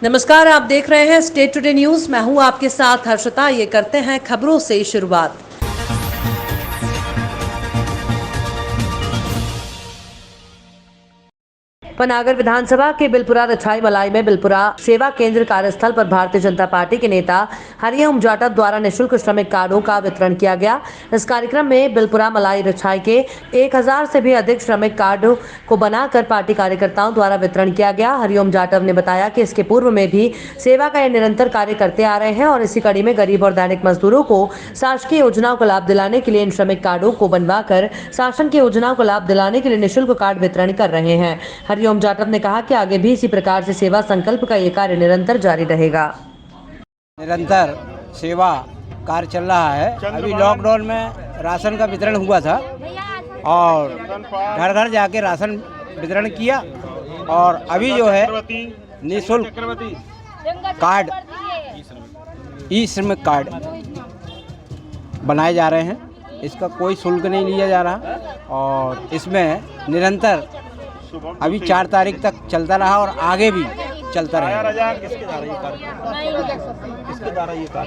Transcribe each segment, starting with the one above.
नमस्कार, आप देख रहे हैं स्टेट टुडे न्यूज। मैं हूं आपके साथ हर्षिता। ये करते हैं खबरों से शुरुआत। पनागर विधानसभा के बिलपुरा रछाई मलाई में बिलपुरा सेवा केंद्र कार्यस्थल पर भारतीय जनता पार्टी के नेता हरिओम जाटव द्वारा निःशुल्क श्रमिक कार्डों का वितरण किया गया। इस कार्यक्रम में बिलपुरा मलाई रछाई के 1000 से भी अधिक श्रमिक कार्ड को बनाकर पार्टी कार्यकर्ताओं द्वारा वितरण किया गया। हरिओम जाटव ने बताया कि इसके पूर्व में भी सेवा का निरंतर कार्य करते आ रहे हैं और इसी कड़ी में गरीब और दैनिक मजदूरों को शासकीय योजनाओं का लाभ दिलाने के लिए इन श्रमिक कार्डों को बनवाकर शासन की योजनाओं का लाभ दिलाने के लिए निःशुल्क कार्ड वितरण कर रहे हैं। हरिओम जाटव ने कहा कि आगे भी इसी प्रकार से सेवा संकल्प का ये कार्य निरंतर जारी रहेगा। निरंतर सेवा कार्य चल रहा है। अभी लॉकडाउन में राशन का वितरण हुआ था और घर घर जाके राशन वितरण किया और अभी जो है निःशुल्क कार्ड ई श्रमिक कार्ड बनाए जा रहे हैं। इसका कोई शुल्क नहीं लिया जा रहा और इसमें निरंतर अभी 4 तारीख तक चलता रहा और आगे भी चलता रहेगा।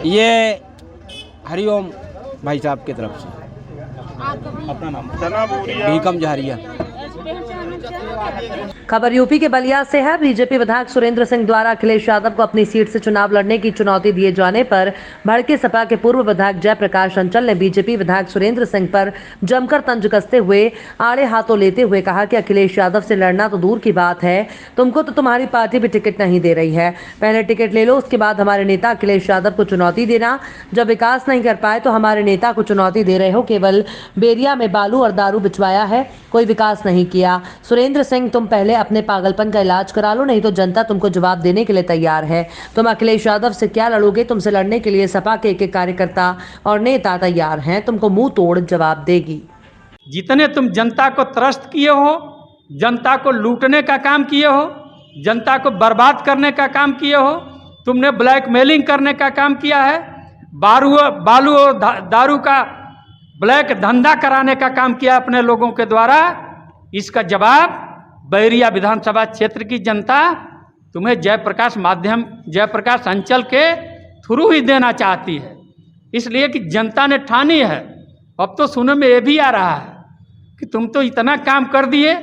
ये हरिओम भाई साहब की तरफ से। अपना नाम भीकम जहरिया। खबर यूपी के बलिया से है। बीजेपी विधायक सुरेंद्र सिंह द्वारा अखिलेश यादव को अपनी सीट से चुनाव लड़ने की चुनौती दिए जाने पर भड़के सपा के पूर्व विधायक जयप्रकाश अंचल ने बीजेपी विधायक सुरेंद्र सिंह पर जमकर तंज कसते हुए आड़े हाथों लेते हुए कहा कि अखिलेश यादव से लड़ना तो दूर की बात है, तुमको तो तुम्हारी पार्टी भी टिकट नहीं दे रही है। पहले टिकट ले लो, उसके बाद हमारे नेता अखिलेश यादव को चुनौती देना। जब विकास नहीं कर पाए तो हमारे नेता को चुनौती दे रहे हो। केवल बेरिया में बालू और दारू बिछवाया है, कोई विकास नहीं किया। सुरेंद्र सिंह, तुम पहले अपने पागलपन का इलाज करा लो, नहीं तो जनता तुमको जवाब देने के लिए तैयार है। तुम अखिलेश यादव से क्या लड़ोगे? तुमसे लड़ने के लिए सपा के एक कार्यकर्ता और नेता तैयार हैं, तुमको मुंह तोड़ जवाब देगी। जितने तुम जनता को त्रस्त किए हो, जनता को लूटने का काम किए हो, जनता को बर्बाद करने का काम किए हो, तुमने ब्लैकमेलिंग करने का काम किया है, बालू और दारू का ब्लैक धंधा कराने का काम किया अपने लोगों के द्वारा। इसका जवाब बैरिया विधानसभा क्षेत्र की जनता तुम्हें जयप्रकाश अंचल के थ्रू ही देना चाहती है। इसलिए कि जनता ने ठानी है। अब तो सुनने में ये भी आ रहा है कि तुम तो इतना काम कर दिए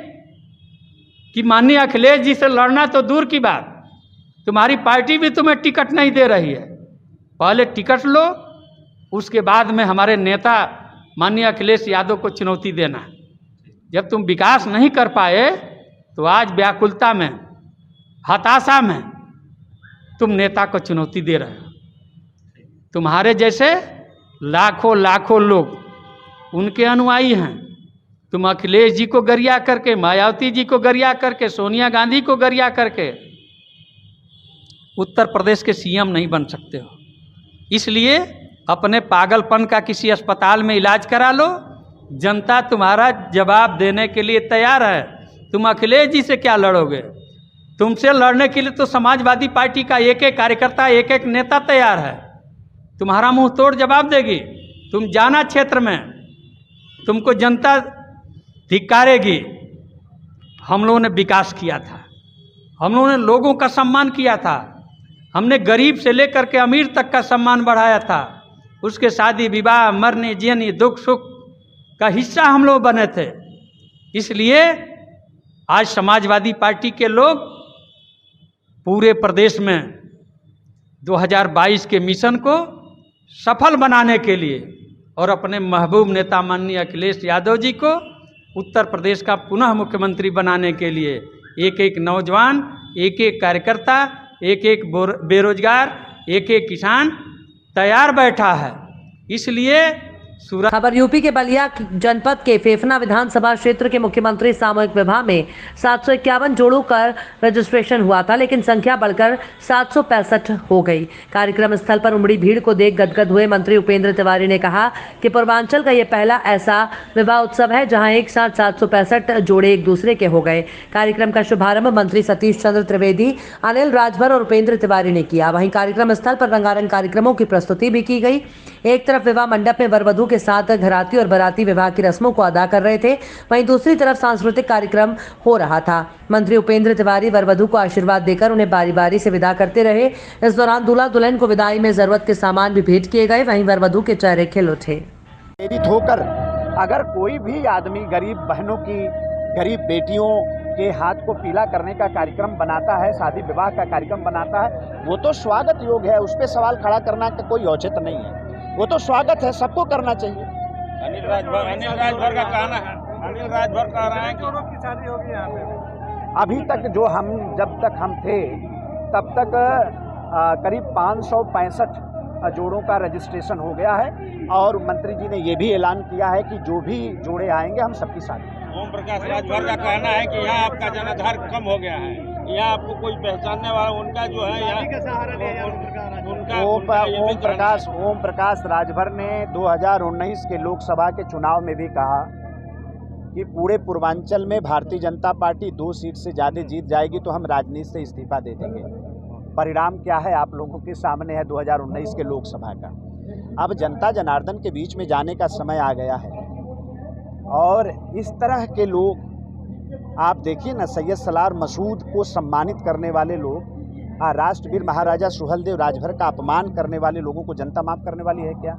कि माननीय अखिलेश जी से लड़ना तो दूर की बात, तुम्हारी पार्टी भी तुम्हें टिकट नहीं दे रही है। पहले टिकट लो, उसके बाद में हमारे नेता माननीय अखिलेश यादव को चुनौती देना। जब तुम विकास नहीं कर पाए तो आज व्याकुलता में, हताशा में तुम नेता को चुनौती दे रहे हो। तुम्हारे जैसे लाखों लाखों लोग उनके अनुयायी हैं। तुम अखिलेश जी को गरिया करके, मायावती जी को गरिया करके, सोनिया गांधी को गरिया करके उत्तर प्रदेश के सीएम नहीं बन सकते हो। इसलिए अपने पागलपन का किसी अस्पताल में इलाज करा लो। जनता तुम्हारा जवाब देने के लिए तैयार है। तुम अखिलेश जी से क्या लड़ोगे? तुमसे लड़ने के लिए तो समाजवादी पार्टी का एक एक कार्यकर्ता, एक एक नेता तैयार है। तुम्हारा मुंह तोड़ जवाब देगी। तुम जाना क्षेत्र में, तुमको जनता धिक्कारेगी। हम लोगों ने विकास किया था, हम लोगों ने लोगों का सम्मान किया था, हमने गरीब से लेकर के अमीर तक का सम्मान बढ़ाया था। उसके शादी विवाह, मरने जीने, दुख सुख का हिस्सा हम लोग बने थे। इसलिए आज समाजवादी पार्टी के लोग पूरे प्रदेश में 2022 के मिशन को सफल बनाने के लिए और अपने महबूब नेता माननीय अखिलेश यादव जी को उत्तर प्रदेश का पुनः मुख्यमंत्री बनाने के लिए एक एक नौजवान, एक एक कार्यकर्ता, एक एक बेरोजगार, एक एक किसान तैयार बैठा है। इसलिए खबर यूपी के बलिया जनपद के फेफना विधानसभा क्षेत्र के मुख्यमंत्री सामूहिक विवाह में 751 जोड़ों का रजिस्ट्रेशन हुआ था, लेकिन संख्या बढ़कर 765 हो गई। कार्यक्रम स्थल पर उमड़ी भीड़ को देख गदगद हुए मंत्री उपेंद्र तिवारी ने कहा कि पूर्वांचल का यह पहला ऐसा विवाह उत्सव है जहां एक साथ 765 जोड़े एक दूसरे के हो गए। कार्यक्रम का शुभारंभ मंत्री सतीश चंद्र त्रिवेदी, अनिल राजभर और उपेंद्र तिवारी ने किया। वहीं कार्यक्रम स्थल पर रंगारंग कार्यक्रमों की प्रस्तुति भी की गई। एक तरफ विवाह मंडप में वर वधू के के साथ घराती और बाराती विवाह की रस्मों को अदा कर रहे थे। वहीं दूसरी तरफ सांस्कृतिक कार्यक्रम हो रहा था। मंत्री उपेंद्र तिवारी वर वधू को आशीर्वाद देकर उन्हें बारी बारी से विदा करते रहे। इस दौरान दूल्हा दुल्हन को विदाई में जरूरत के सामान भी भेंट किए गए। वहीं वर वधू के चेहरे खिल उठे। प्रेरित होकर अगर कोई भी आदमी गरीब बहनों की, गरीब बेटियों के हाथ को पीला करने का कार्यक्रम बनाता है, शादी विवाह का कार्यक्रम बनाता है, वो तो स्वागत योग्य है। उस पर सवाल खड़ा करना का कोई औचित्य नहीं है। वो तो स्वागत है, सबको करना चाहिए। अनिल राजभर का कहना है, अनिल राजभर कह रहे हैं कि की शादी होगी यहाँ पे। अभी तक जब तक हम थे तब तक करीब 565 जोड़ों का रजिस्ट्रेशन हो गया है और मंत्री जी ने ये भी ऐलान किया है कि जो भी जोड़े आएंगे हम सबकी शादी। ओम प्रकाश राजभर का कहना है कि यहाँ आपका जनाधार कम हो गया है, यहाँ आपको कोई पहचानने वाला उनका जो है ओम प्रकाश राजभर ने 2019 के लोकसभा के चुनाव में भी कहा कि पूरे पूर्वांचल में भारतीय जनता पार्टी 2 सीट से ज़्यादा जीत जाएगी तो हम राजनीति से इस्तीफा दे देंगे। परिणाम क्या है आप लोगों के सामने है 2019 के लोकसभा का। अब जनता जनार्दन के बीच में जाने का समय आ गया है और इस तरह के लोग आप देखिए ना, सैयद सलार मसूद को सम्मानित करने वाले लोग, राष्ट्रवीर महाराजा सुहेलदेव राजभर का अपमान करने वाले लोगों को जनता माफ़ करने वाली है क्या?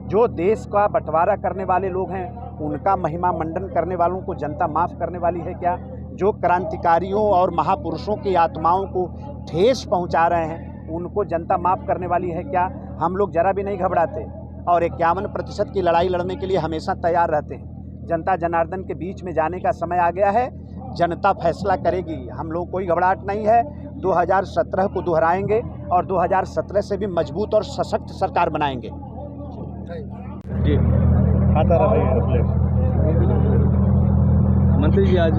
जो देश का बंटवारा करने वाले लोग हैं उनका महिमा मंडन करने वालों को जनता माफ़ करने वाली है क्या? जो क्रांतिकारियों और महापुरुषों की आत्माओं को ठेस पहुंचा रहे हैं उनको जनता माफ़ करने वाली है क्या? हम लोग जरा भी नहीं घबराते और 51% की लड़ाई लड़ने के लिए हमेशा तैयार रहते हैं। जनता जनार्दन के बीच में जाने का समय आ गया है, जनता फैसला करेगी। हम लोग कोई घबराहट नहीं है। 2017 को दोहराएंगे और 2017 से भी मजबूत और सशक्त सरकार बनाएंगे। जी आता रहा मंत्री जी, आज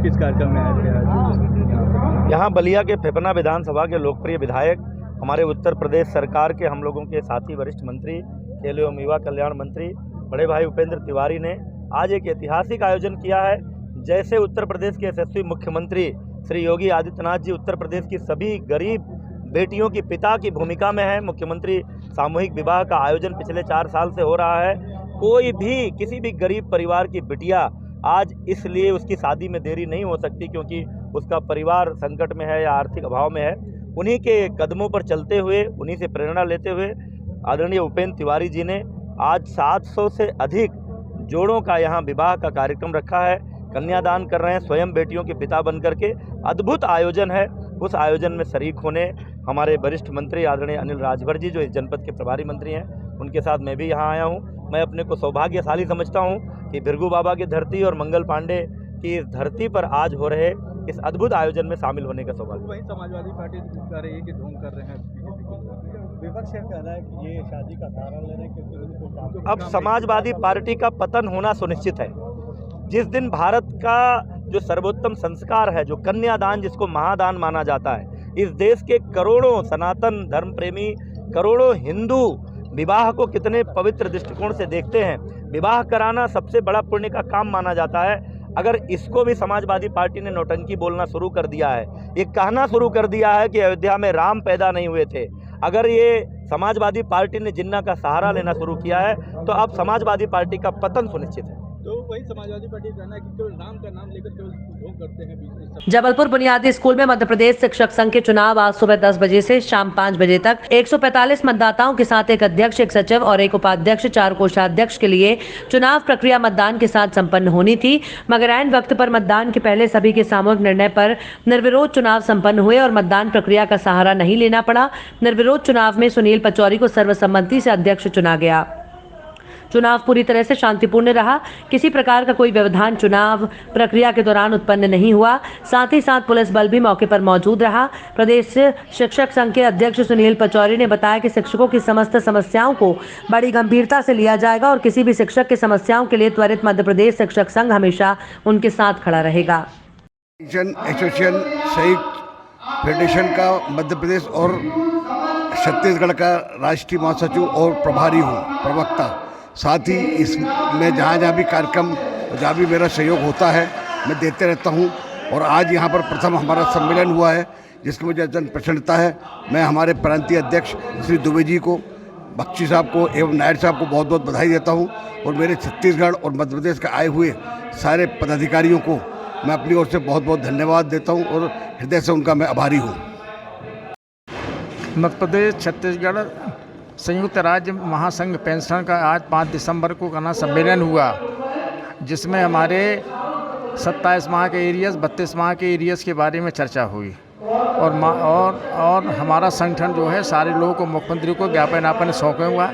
किस कार्यक्रम में आए थे? यहाँ बलिया के फेफना विधानसभा के लोकप्रिय विधायक, हमारे उत्तर प्रदेश सरकार के हम लोगों के साथी वरिष्ठ मंत्री, खेल एवं युवा कल्याण मंत्री बड़े भाई उपेंद्र तिवारी ने आज एक ऐतिहासिक आयोजन किया है। जैसे उत्तर प्रदेश के यशस्वी मुख्यमंत्री श्री योगी आदित्यनाथ जी उत्तर प्रदेश की सभी गरीब बेटियों की पिता की भूमिका में है। मुख्यमंत्री सामूहिक विवाह का आयोजन पिछले 4 साल से हो रहा है। कोई भी किसी भी गरीब परिवार की बिटिया आज इसलिए उसकी शादी में देरी नहीं हो सकती क्योंकि उसका परिवार संकट में है या आर्थिक अभाव में है। उन्हीं के कदमों पर चलते हुए, उन्हीं से प्रेरणा लेते हुए आदरणीय उपेंद्र तिवारी जी ने आज 700 से अधिक जोड़ों का यहाँ विवाह का कार्यक्रम रखा है। कन्यादान कर रहे हैं, स्वयं बेटियों के पिता बन करके। अद्भुत आयोजन है। उस आयोजन में शरीक होने हमारे वरिष्ठ मंत्री आदरणीय अनिल राजभर जी, जो इस जनपद के प्रभारी मंत्री हैं, उनके साथ मैं भी यहाँ आया हूँ। मैं अपने को सौभाग्यशाली समझता हूँ कि भृगु बाबा की धरती और मंगल पांडे की इस धरती पर आज हो रहे इस अद्भुत आयोजन में शामिल होने का सौभाग्य। वहीं समाजवादी पार्टी कह रही है कि ढोंग कर रहे हैं बीजेपी, विपक्ष का कहना है कि ये शादी का सहारा ले रहे हैं क्योंकि अब समाजवादी पार्टी का पतन होना सुनिश्चित है। जिस दिन भारत का जो सर्वोत्तम संस्कार है, जो कन्यादान जिसको महादान माना जाता है, इस देश के करोड़ों सनातन धर्म प्रेमी, करोड़ों हिंदू विवाह को कितने पवित्र दृष्टिकोण से देखते हैं। विवाह कराना सबसे बड़ा पुण्य का काम माना जाता है। अगर इसको भी समाजवादी पार्टी ने नौटंकी बोलना शुरू कर दिया है, ये कहना शुरू कर दिया है कि अयोध्या में राम पैदा नहीं हुए थे, अगर ये समाजवादी पार्टी ने जिन्ना का सहारा लेना शुरू किया है तो अब समाजवादी पार्टी का पतन सुनिश्चित है। तो वही समाजवादी पार्टी कहना है कि केवल राम का नाम लेकर केवल ढोंग करते हैं बीच में। जबलपुर बुनियादी स्कूल में मध्य प्रदेश शिक्षक संघ के चुनाव आज सुबह 10 बजे से शाम 5 बजे तक 145 मतदाताओं के साथ एक अध्यक्ष, एक सचिव और एक उपाध्यक्ष, 4 कोषाध्यक्ष के लिए चुनाव प्रक्रिया मतदान के साथ संपन्न होनी थी। मगर ऐन वक्त पर मतदान के पहले सभी के सामूहिक निर्णय पर निर्विरोध चुनाव संपन्न हुए और मतदान प्रक्रिया का सहारा नहीं लेना पड़ा। निर्विरोध चुनाव में सुनील पचौरी को सर्वसम्मति से अध्यक्ष चुना गया। चुनाव पूरी तरह से शांतिपूर्ण रहा। किसी प्रकार का कोई व्यवधान चुनाव प्रक्रिया के दौरान उत्पन्न नहीं हुआ। साथ ही साथ पुलिस बल भी मौके पर मौजूद रहा। प्रदेश शिक्षक संघ के अध्यक्ष सुनील पचौरी ने बताया कि शिक्षकों की समस्त समस्याओं को बड़ी गंभीरता से लिया जाएगा और किसी भी शिक्षक की समस्याओं के लिए त्वरित मध्य प्रदेश शिक्षक संघ हमेशा उनके साथ खड़ा रहेगा। एसोसिएशन संयुक्त फेडरेशन का मध्य प्रदेश और छत्तीसगढ़ का राष्ट्रीय महासचिव और प्रभारी हूँ, प्रवक्ता। साथ ही इसमें जहाँ भी कार्यक्रम, जहाँ भी मेरा सहयोग होता है मैं देते रहता हूँ। और आज यहाँ पर प्रथम हमारा सम्मेलन हुआ है जिसकी मुझे अत्यंत प्रसन्नता है। मैं हमारे प्रांतीय अध्यक्ष श्री दुबे जी को बख्शी साहब को एवं नायर साहब को बहुत बहुत बधाई देता हूँ और मेरे छत्तीसगढ़ और मध्य प्रदेश के आए हुए सारे पदाधिकारियों को मैं अपनी ओर से बहुत बहुत धन्यवाद देता हूँ और हृदय से उनका मैं आभारी हूँ। मध्य प्रदेश छत्तीसगढ़ संयुक्त राज्य महासंघ पेंशन का आज 5 दिसंबर को करना सम्मेलन हुआ, जिसमें हमारे 27 माह के एरियस 32 माह के एरियस के बारे में चर्चा हुई और हमारा संगठन जो है सारे लोगों को मुख्यमंत्री को ज्ञापन आपन सौंपा हुआ,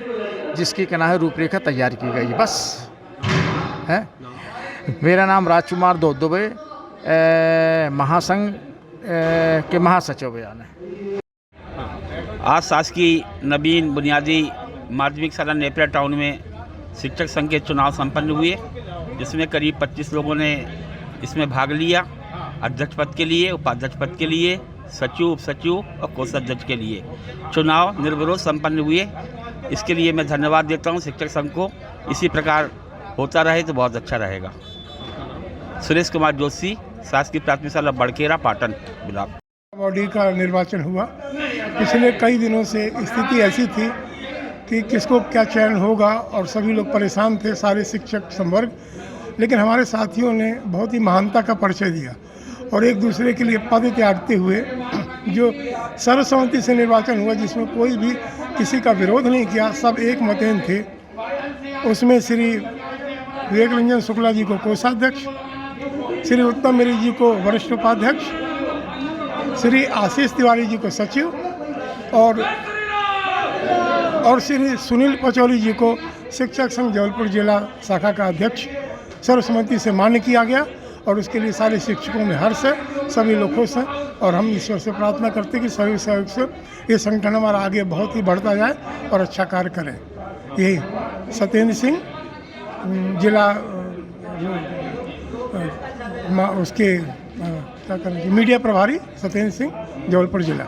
जिसकी कनाहे रूपरेखा तैयार की गई। बस है। मेरा नाम राजकुमार दुबे महासंघ के महासचिव बयान है। आज शासकीय नवीन बुनियादी माध्यमिक शाला नेपियर टाउन में शिक्षक संघ के चुनाव संपन्न हुए, जिसमें करीब 25 लोगों ने इसमें भाग लिया। अध्यक्ष पद के लिए, उपाध्यक्ष पद के लिए, सचिव, उप सचिव और कोषाध्यक्ष के लिए चुनाव निर्विरोध संपन्न हुए। इसके लिए मैं धन्यवाद देता हूं शिक्षक संघ को। इसी प्रकार होता रहे तो बहुत अच्छा रहेगा। सुरेश कुमार जोशी, शासकीय प्राथमिक शाला बड़केरा, पाटन ब्लॉक। बॉडी का निर्वाचन हुआ। पिछले कई दिनों से स्थिति ऐसी थी कि किसको क्या चयन होगा और सभी लोग परेशान थे, सारे शिक्षक संवर्ग। लेकिन हमारे साथियों ने बहुत ही महानता का परिचय दिया और एक दूसरे के लिए पद त्यागते हुए जो सर्वसम्मति से निर्वाचन हुआ, जिसमें कोई भी किसी का विरोध नहीं किया, सब एक मतैन थे। उसमें श्री विवेक रंजन शुक्ला जी को कोषाध्यक्ष, श्री उत्तम मेरी जी को वरिष्ठ उपाध्यक्ष, श्री आशीष तिवारी जी को सचिव और श्री सुनील पचौली जी को शिक्षक संघ जबलपुर जिला शाखा का अध्यक्ष सर्वसम्मति से मान्य किया गया। और उसके लिए सारे शिक्षकों में हर्ष है, सभी लोग खुश हैं और हम ईश्वर से प्रार्थना करते हैं कि सभी सहयोग से ये संगठन हमारा आगे बहुत ही बढ़ता जाए और अच्छा कार्य करें। यही सत्येंद्र सिंह, जिला उसके क्या करें मीडिया प्रभारी सत्येंद्र सिंह, जबलपुर जिला।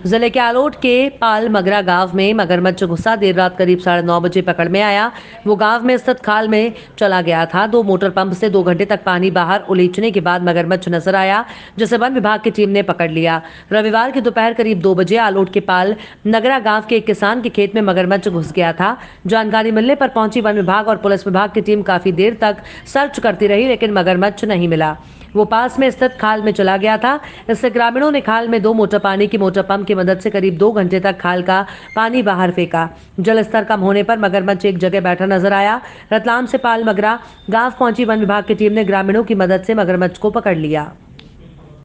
जिले के आलोट के पाल मगरा गांव में मगरमच्छ गुस्सा देर रात करीब 9:30 बजे पकड़ में आया। वो गांव में स्थित खाल में चला गया था। 2 मोटर पंप से 2 घंटे तक पानी बाहर उलीचने के बाद मगरमच्छ नजर आया, जिसे वन विभाग की टीम ने पकड़ लिया। रविवार की दोपहर करीब 2 बजे आलोट के पाल नगरा गांव के एक किसान के खेत में मगरमच्छ घुस गया था। जानकारी मिलने पर पहुंची वन विभाग और पुलिस विभाग की टीम काफी देर तक सर्च करती रही, लेकिन मगरमच्छ नहीं मिला। वो पास में स्थित खाल में चला गया था। इससे ग्रामीणों ने खाल में 2 मोटर पानी की मोटर पंप की मदद से करीब 2 घंटे तक खाल का पानी बाहर फेंका। जल स्तर कम होने पर मगरमच्छ एक जगह बैठा नजर आया। रतलाम से पाल मगरा गांव पहुंची वन विभाग की टीम ने ग्रामीणों की मदद से मगरमच्छ को पकड़ लिया।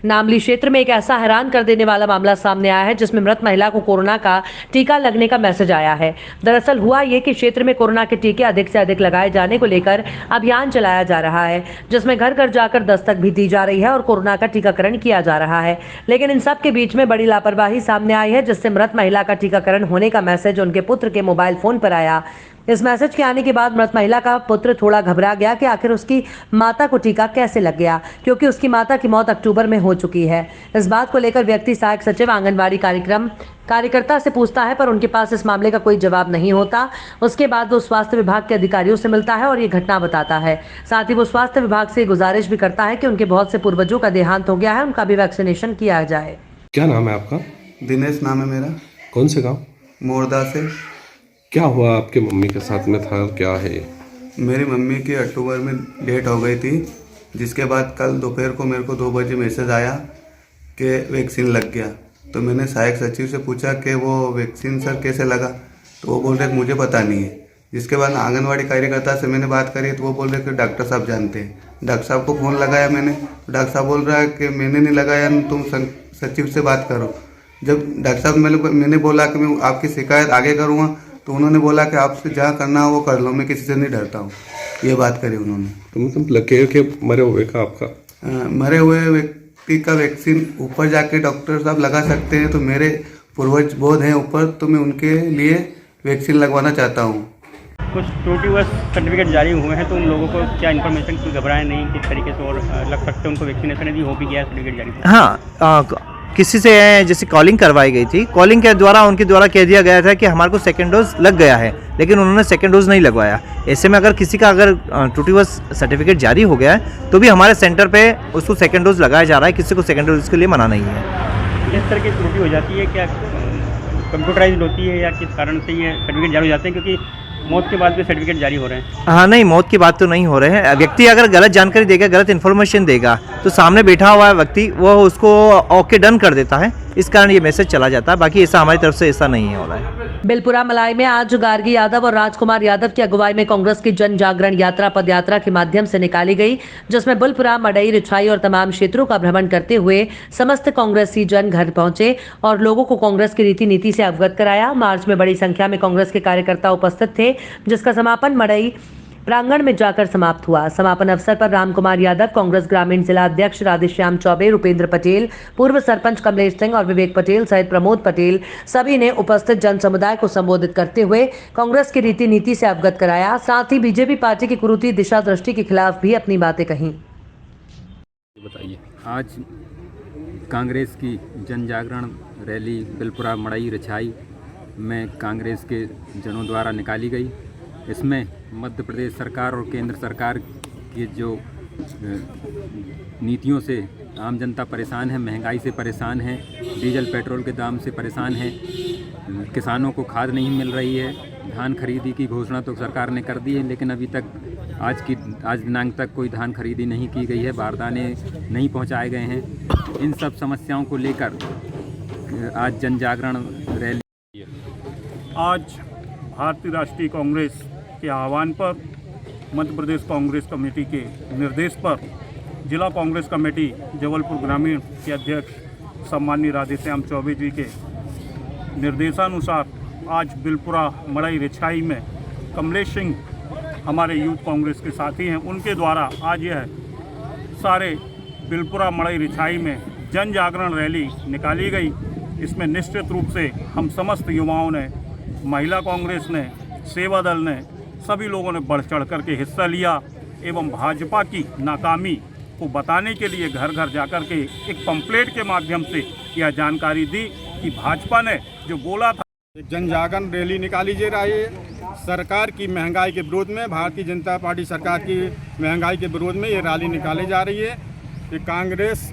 नामली क्षेत्र में एक ऐसा हैरान कर देने वाला मामला सामने आया है, जिसमें मृत महिला को कोरोना का टीका लगने का मैसेज आया है। दरअसल हुआ ये कि क्षेत्र में कोरोना के टीके अधिक से अधिक लगाए जाने को लेकर अभियान चलाया जा रहा है, जिसमें घर घर जाकर दस्तक भी दी जा रही है और कोरोना का टीकाकरण किया जा रहा है। लेकिन इन सब के बीच में बड़ी लापरवाही सामने आई है, जिससे मृत महिला का टीकाकरण होने का मैसेज उनके पुत्र के मोबाइल फोन पर आया। इस मैसेज के आने के बाद मृत महिला का पुत्र थोड़ा घबरा गया कि आखिर उसकी माता को टीका कैसे लग गया, क्योंकि उसकी माता की मौत अक्टूबर में हो चुकी है। इस बात को लेकर व्यक्ति सहायक सचिव आंगनबाड़ी कार्यकर्ता से पूछता है, पर उनके पास इस मामले का कोई जवाब नहीं होता। उसके बाद वो स्वास्थ्य विभाग के अधिकारियों से मिलता है और ये घटना बताता है। साथ ही वो स्वास्थ्य विभाग से गुजारिश भी करता है कि उनके बहुत से पूर्वजों का देहांत हो गया है, उनका भी वैक्सीनेशन किया जाए। क्या नाम है आपका? दिनेश नाम है मेरा। कौन से गाँव? मोरदा से। क्या हुआ आपके मम्मी के साथ में था, क्या है? मेरी मम्मी की अक्टूबर में डेट हो गई थी, जिसके बाद कल दोपहर को मेरे को 2 बजे मैसेज आया कि वैक्सीन लग गया। तो मैंने सहायक सचिव से पूछा कि वो वैक्सीन सर कैसे लगा, तो वो बोल रहे कि मुझे पता नहीं है। जिसके बाद आंगनवाड़ी कार्यकर्ता से मैंने बात करी तो वो बोल रहे कि डॉक्टर साहब जानते हैं। डॉक्टर साहब को फ़ोन लगाया मैंने, डॉक्टर साहब बोल रहा है कि मैंने नहीं लगाया, तुम सचिव से बात करो। जब डॉक्टर साहब मैंने बोला कि मैं आपकी शिकायत आगे करूँगा, तो उन्होंने बोला कि आपसे जहाँ करना हो वो कर लो, मैं किसी से नहीं डरता हूँ। ये बात करी उन्होंने। तो मतलब लगे के मरे हुए का आपका? मरे हुए व्यक्ति का वैक्सीन ऊपर जाके डॉक्टर साहब लगा सकते हैं, तो मेरे पूर्वज बोध हैं ऊपर, तो मैं उनके लिए वैक्सीन लगवाना चाहता हूँ। कुछ त्रुटिवश सर्टिफिकेट जारी हुए हैं, तो उन लोगों को क्या इन्फॉर्मेशन कोई घबराए नहीं, किस तरीके से और लग सकते हैं उनको वैक्सीनेशन यदि हो भी गया सर्टिफिकेट जारी? हाँ, किसी से जैसे कॉलिंग करवाई गई थी, कॉलिंग के द्वारा उनके द्वारा कह दिया गया था कि हमारे को सेकेंड डोज लग गया है, लेकिन उन्होंने सेकेंड डोज नहीं लगवाया। ऐसे में अगर किसी का अगर त्रुटिवश सर्टिफिकेट जारी हो गया है तो भी हमारे सेंटर पे उसको सेकेंड डोज लगाया जा रहा है, किसी को सेकेंड डोज के लिए मना नहीं है। किस तरह की त्रुटि हो जाती है, क्या कंप्यूटराइज होती है या किस कारण से ये सर्टिफिकेट जारी हो जाते हैं, क्योंकि मौत के बाद भी सर्टिफिकेट जारी हो रहे हैं? हाँ नहीं, मौत की बात तो नहीं हो रहे हैं। व्यक्ति अगर गलत जानकारी देगा, गलत इन्फॉर्मेशन देगा, तो सामने बैठा हुआ व्यक्ति वो उसको ओके डन कर देता है, इस कारण ये मैसेज चला जाता है। बाकी ऐसा हमारी तरफ से ऐसा नहीं हो रहा है। बिलपुरा मलाई में आज गार्गी यादव और राजकुमार यादव की अगुवाई में कांग्रेस की जन जागरण यात्रा पदयात्रा के माध्यम से निकाली गई, जिसमें बिलपुरा, मडई, रिछाई और तमाम क्षेत्रों का भ्रमण करते हुए समस्त कांग्रेसी जन घर पहुंचे और लोगों को कांग्रेस की रीति नीति से अवगत कराया। मार्च में बड़ी संख्या में कांग्रेस के कार्यकर्ता उपस्थित थे, जिसका समापन मडई प्रांगण में जाकर समाप्त हुआ। समापन अवसर पर रामकुमार यादव, कांग्रेस ग्रामीण जिला अध्यक्ष राधेश्याम चौबे, रुपेंद्र पटेल, पूर्व सरपंच कमलेश सिंह और विवेक पटेल सहित प्रमोद पटेल सभी ने उपस्थित जन समुदाय को संबोधित करते हुए कांग्रेस की रीति नीति से अवगत कराया। साथ ही बीजेपी पार्टी की कुरीति दिशा दृष्टि के खिलाफ भी अपनी बातें कहीं। बताइए, आज कांग्रेस की जन जागरण रैली बिलपुरा, मडई, रिछाई में कांग्रेस के जनों द्वारा निकाली गई। इसमें मध्य प्रदेश सरकार और केंद्र सरकार की जो नीतियों से आम जनता परेशान है, महंगाई से परेशान है, डीजल पेट्रोल के दाम से परेशान है, किसानों को खाद नहीं मिल रही है, धान खरीदी की घोषणा तो सरकार ने कर दी है, लेकिन अभी तक आज दिनांक तक कोई धान खरीदी नहीं की गई है, बारदाने नहीं पहुंचाए गए हैं। इन सब समस्याओं को लेकर आज जन जागरण रैली। आज भारतीय राष्ट्रीय कांग्रेस के आह्वान पर मध्य प्रदेश कांग्रेस कमेटी के निर्देश पर जिला कांग्रेस कमेटी जबलपुर ग्रामीण के अध्यक्ष सम्माननीय राधेश्याम चौबे जी के निर्देशानुसार आज बिलपुरा, मडई, रिछाई में कमलेश सिंह हमारे यूथ कांग्रेस के साथी हैं, उनके द्वारा आज यह सारे बिलपुरा, मडई, रिछाई में जन जागरण रैली निकाली गई। इसमें निश्चित रूप से हम समस्त युवाओं ने, महिला कांग्रेस ने, सेवा दल ने, सभी लोगों ने बढ़ चढ़ कर के हिस्सा लिया एवं भाजपा की नाकामी को बताने के लिए घर घर जाकर के एक पंपलेट के माध्यम से यह जानकारी दी कि भाजपा ने जो बोला था। जन जागरण रैली निकाली जा रही है सरकार की महंगाई के विरोध में। भारतीय जनता पार्टी सरकार की महंगाई के विरोध में ये रैली निकाली जा रही है। ये कांग्रेस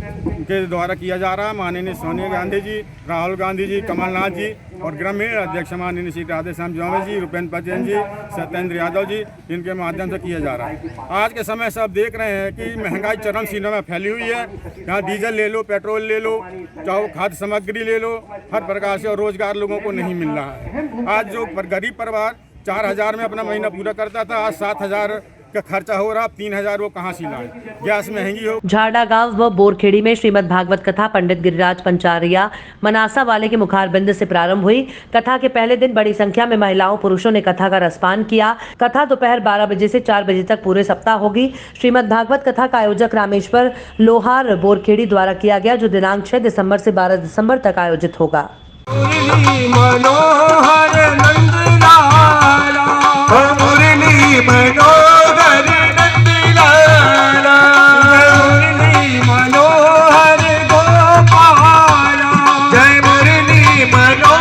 के द्वारा किया जा रहा है। माननीय सोनिया गांधी जी, राहुल गांधी जी, कमलनाथ जी और ग्रामीण अध्यक्ष माननीय श्री राधेश्याम चौबे जी, रुपेंद्र पटेल जी, सत्येंद्र यादव जी, इनके माध्यम से किया जा रहा है। आज के समय सब देख रहे हैं कि महंगाई चरम सीमा में फैली हुई है। यहाँ डीजल ले लो, पेट्रोल ले लो, चाहे खाद्य सामग्री ले लो, हर प्रकार से और रोजगार लोगों को नहीं मिल रहा है। आज जो गरीब परिवार 4,000 में अपना महीना पूरा करता था, आज 7,000 का खर्चा हो रहा, 3,000 वो कहाँ से लाए? गैस महंगी हो। झाड़ा गांव व बोरखेड़ी में श्रीमद् भागवत कथा पंडित गिरिराज पंचारिया मनासा वाले के मुखारबिंद से प्रारंभ हुई। कथा के पहले दिन बड़ी संख्या में महिलाओं पुरुषों ने कथा का रसपान किया। कथा दोपहर 12 बजे से 4 बजे तक पूरे सप्ताह होगी। श्रीमद् भागवत कथा का आयोजक रामेश्वर लोहार बोरखेड़ी द्वारा किया गया, जो दिनांक 6 दिसंबर से 12 दिसंबर तक आयोजित होगा।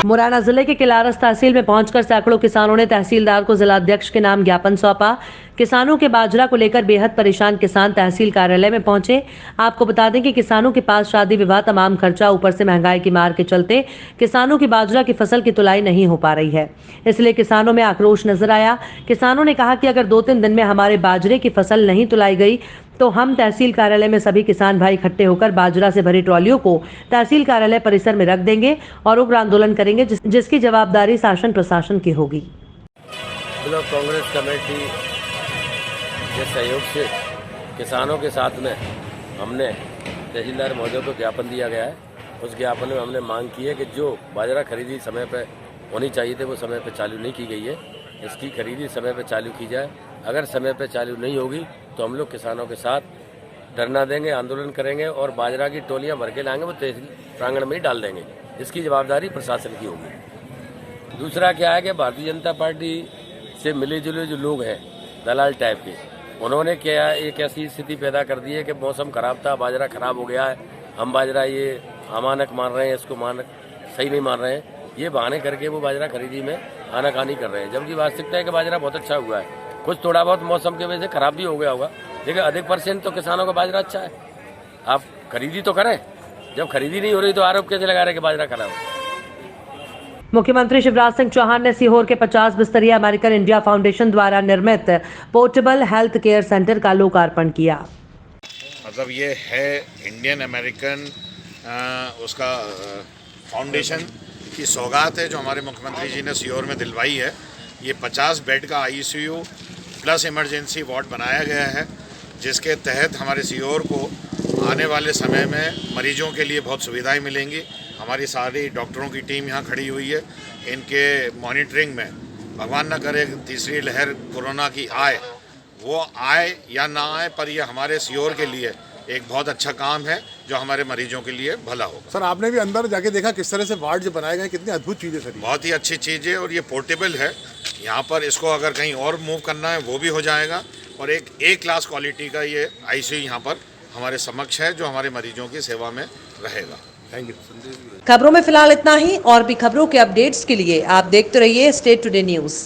मुरैना जिले के किलारस तहसील में पहुंचकर सैकड़ों किसानों ने तहसीलदार को जिलाध्यक्ष के नाम ज्ञापन सौंपा। किसानों के बाजरा को लेकर बेहद परेशान किसान तहसील कार्यालय में पहुंचे। आपको बता दें कि किसानों के पास शादी विवाह तमाम खर्चा, ऊपर से महंगाई की मार के चलते किसानों की बाजरा की फसल की तुलाई नहीं हो पा रही है। इसलिए किसानों में आक्रोश नजर आया। किसानों ने कहा कि अगर 2-3 दिन में हमारे बाजरे की फसल नहीं तुलाई गई तो हम तहसील कार्यालय में सभी किसान भाई इकट्ठे होकर बाजरा से भरी ट्रॉलियों को तहसील कार्यालय परिसर में रख देंगे और उग्र आंदोलन करेंगे, जिसकी जवाबदारी शासन प्रशासन की होगी। ब्लॉक कांग्रेस कमेटी के सहयोग से किसानों के साथ में हमने तहसीलदार महोदय को ज्ञापन दिया गया है। उस ज्ञापन में हमने मांग की है कि जो बाजरा खरीदी समय पर होनी चाहिए थे वो समय पर चालू नहीं की गई है, इसकी खरीदी समय पर चालू की जाए। अगर समय पर चालू नहीं होगी तो हम लोग किसानों के साथ धरना देंगे, आंदोलन करेंगे और बाजरा की टोलियां भर के लाएंगे, वो तहसील प्रांगण में ही डाल देंगे। इसकी जवाबदारी प्रशासन की होगी। दूसरा क्या है कि भारतीय जनता पार्टी से मिले जुले जो लोग हैं दलाल टाइप के, उन्होंने क्या एक ऐसी स्थिति पैदा कर दी है कि मौसम खराब था, बाजरा खराब हो गया है, हम बाजरा ये अमानक मान रहे हैं, इसको मानक सही नहीं मान रहे हैं, ये बहाने करके वो बाजरा खरीदी में आनाकानी कर रहे हैं। जबकि वास्तविकता है कि बाजरा बहुत अच्छा हुआ है। कुछ थोड़ा बहुत मौसम की वजह से खराब भी हो गया होगा, लेकिन अधिक % तो किसानों का बाजरा अच्छा है। आप खरीदी तो करें, जब खरीदी नहीं हो रही तो आरोप कैसे लगा रहे कि बाजरा खराब हो? मुख्यमंत्री शिवराज सिंह चौहान ने सीहोर के 50 बिस्तरीय अमेरिकन इंडिया फाउंडेशन द्वारा निर्मित पोर्टेबल हेल्थ केयर सेंटर का लोकार्पण किया। मतलब ये है इंडियन अमेरिकन उसका फाउंडेशन की सौगात है जो हमारे मुख्यमंत्री जी ने सीहोर में दिलवाई है। ये 50 बेड का आईसीयू प्लस इमरजेंसी वार्ड बनाया गया है, जिसके तहत हमारे सीहोर को आने वाले समय में मरीजों के लिए बहुत सुविधाएं मिलेंगी। हमारी सारी डॉक्टरों की टीम यहाँ खड़ी हुई है। इनके मॉनिटरिंग में भगवान न करे तीसरी लहर कोरोना की आए, वो आए या ना आए, पर ये हमारे सीहोर के लिए एक बहुत अच्छा काम है जो हमारे मरीजों के लिए भला होगा। सर आपने भी अंदर जाके देखा किस तरह से वार्ड जो बनाए गए, कितनी अद्भुत चीज़ है सर। बहुत ही अच्छी चीज़ है और ये पोर्टेबल है। यहाँ पर इसको अगर कहीं और मूव करना है वो भी हो जाएगा और एक ए क्लास क्वालिटी का ये आईसीयू यहाँ पर हमारे समक्ष है जो हमारे मरीजों की सेवा में रहेगा। Thank you. खबरों में फिलहाल इतना ही। और भी खबरों के अपडेट्स के लिए आप देखते रहिए स्टेट टुडे न्यूज़।